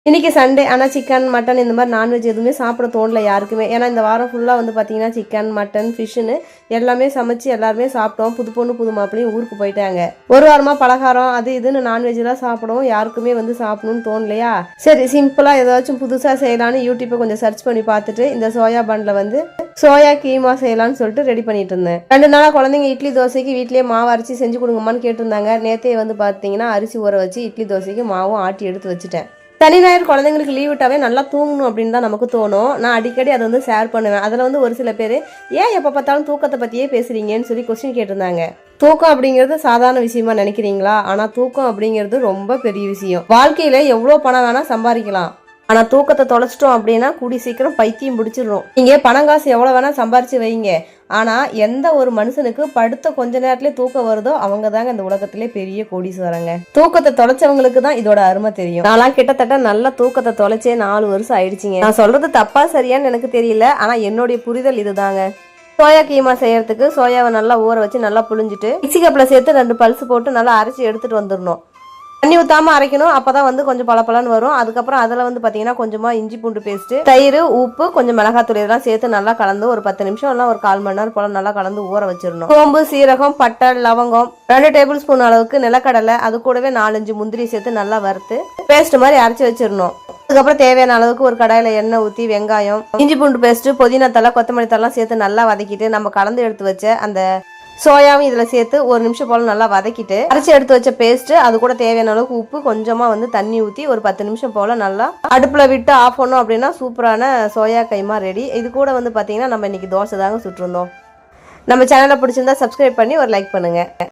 இன்னைக்கு சண்டே. ஆனால் chicken mutton இந்த மாதிரி நான்வெஜ் எதுவுமே சாப்பிட தோணல யாருக்குமே. ஏன்னா இந்த வாரம் ஃபுல்லாக வந்து பார்த்தீங்கன்னா சிக்கன் மட்டன் ஃபிஷ்ஷுன்னு எல்லாமே சமைச்சு எல்லாருமே சாப்பிட்டோம். புது பொண்ணு புது மாப்பிள்ளையும் ஊருக்கு போயிட்டாங்க. ஒரு வாரமாக பலகாரம் அது இதுன்னு நான்வெஜ்லாம் சாப்பிடவும் யாருக்குமே வந்து சாப்பிடணும்னு தோணலையா. சரி சிம்பிளாக ஏதாச்சும் புதுசாக செய்யலான்னு யூடியூப்பை கொஞ்சம் சர்ச் பண்ணி பார்த்துட்டு இந்த சோயா பன்ல வந்து சோயா கீமா செய்யலான்னு சொல்லிட்டு ரெடி பண்ணிட்டு இருந்தேன். 2 நாளாக குழந்தைங்க இட்லி தோசைக்கு வீட்லேயே மாவு அரைச்சி செஞ்சு கொடுங்கம்மான்னு கேட்டிருந்தாங்க. நேற்றே வந்து பார்த்தீங்கன்னா அரிசி ஊற வச்சு இட்லி தோசைக்கு மாவும் ஆட்டி எடுத்து வச்சுட்டேன். சனி ஞாயிறு குழந்தைங்களுக்கு லீவ் விட்டாவே நல்லா தூங்கணும் அப்படின்னு தான் நமக்கு தோணும். நான் அடிக்கடி அதை வந்து ஷேர் பண்ணுவேன். அதில் வந்து ஒரு சில பேர் ஏன் எப்போ பார்த்தாலும் தூக்கத்தை பற்றியே பேசுகிறீங்கன்னு சொல்லி கொஸ்டின் கேட்டிருந்தாங்க. தூக்கம் அப்படிங்கிறது சாதாரண விஷயமா நினைக்கிறீங்களா? ஆனால் தூக்கம் அப்படிங்கிறது ரொம்ப பெரிய விஷயம். வாழ்க்கையில் எவ்வளோ பணம் வேணால் சம்பாதிக்கலாம். ஆனால் தூக்கத்தை தொலைச்சிட்டோம் அப்படின்னா கூடி சீக்கிரம் பைத்தியம் பிடிச்சிடுறோம். நீங்கள் பணம் காசு எவ்வளோ வேணால் சம்பாரிச்சு வைங்க. ஆனால் எந்த ஒரு மனுஷனுக்கு படுத்த கொஞ்ச நேரத்திலே தூக்கம் வருதோ அவங்க தாங்க இந்த உலகத்திலே பெரிய கோடீஸ்வரங்க. தூக்கத்தை தொலைச்சவங்களுக்கு தான் இதோட அருமை தெரியும். நான்லாம் கிட்டத்தட்ட நல்ல தூக்கத்தை தொலைச்சே 4 வருஷம் ஆயிடுச்சுங்க. நான் சொல்றது தப்பா சரியான்னு எனக்கு தெரியல. ஆனால் என்னுடைய புரிதல் இதுதாங்க. சோயா கீமா செய்யறதுக்கு சோயாவை நல்லா ஊற வச்சு நல்லா புழிஞ்சிட்டு மிக்ஸி கப்பில் சேர்த்து 2 பல்ஸ் போட்டு நல்லா அரைச்சி எடுத்துட்டு வந்துடணும். தண்ணி ஊற்றாமல் அரைக்கணும். அப்போ தான் வந்து கொஞ்சம் பளபளன்னு வரும். அதுக்கப்புறம் அதில் வந்து பார்த்தீங்கன்னா கொஞ்சமாக இஞ்சி பூண்டு பேஸ்ட்டு, தயிர், உப்பு, கொஞ்சம் மிளகாத்தூள் இதெல்லாம் சேர்த்து நல்லா கலந்து ஒரு 10 நிமிஷம் இல்லை ஒரு 1/4 மணி நேரம் போல் நல்லா கலந்து ஊற வச்சிடணும். சோம்பு, சீரகம், பட்டை, லவங்கம், 2 டேபிள் ஸ்பூன் அளவுக்கு நிலக்கடலை, அது கூடவே 4-5 முந்திரி சேர்த்து நல்லா வறுத்து பேஸ்ட் மாதிரி அரைச்சி வச்சிடணும். அதுக்கப்புறம் தேவையான அளவுக்கு ஒரு கடாயில் எண்ணெய் ஊற்றி வெங்காயம், இஞ்சி பூண்டு பேஸ்ட்டு, புதினா தலை, கொத்தமல்லி தலை சேர்த்து நல்லா வதக்கிட்டு நம்ம கலந்து எடுத்து வச்ச அந்த சோயாவும் இதில் சேர்த்து 1 நிமிஷம் போல் நல்லா வதக்கிட்டு அரைச்சி எடுத்து வச்ச பேஸ்ட்டு, அது கூட தேவையான அளவுக்கு உப்பு, கொஞ்சமாக வந்து தண்ணி ஊற்றி ஒரு 10 நிமிஷம் போல் நல்லா அடுப்பில் விட்டு ஆஃப் பண்ணோம் அப்படின்னா சூப்பரான சோயா கைமா ரெடி. இது கூட வந்து பார்த்தீங்கன்னா நம்ம இன்னைக்கு தோசை தாங்க சுட்டிருந்தோம். நம்ம சேனலை பிடிச்சிருந்தா சப்ஸ்கிரைப் பண்ணி ஒரு லைக் பண்ணுங்கள்.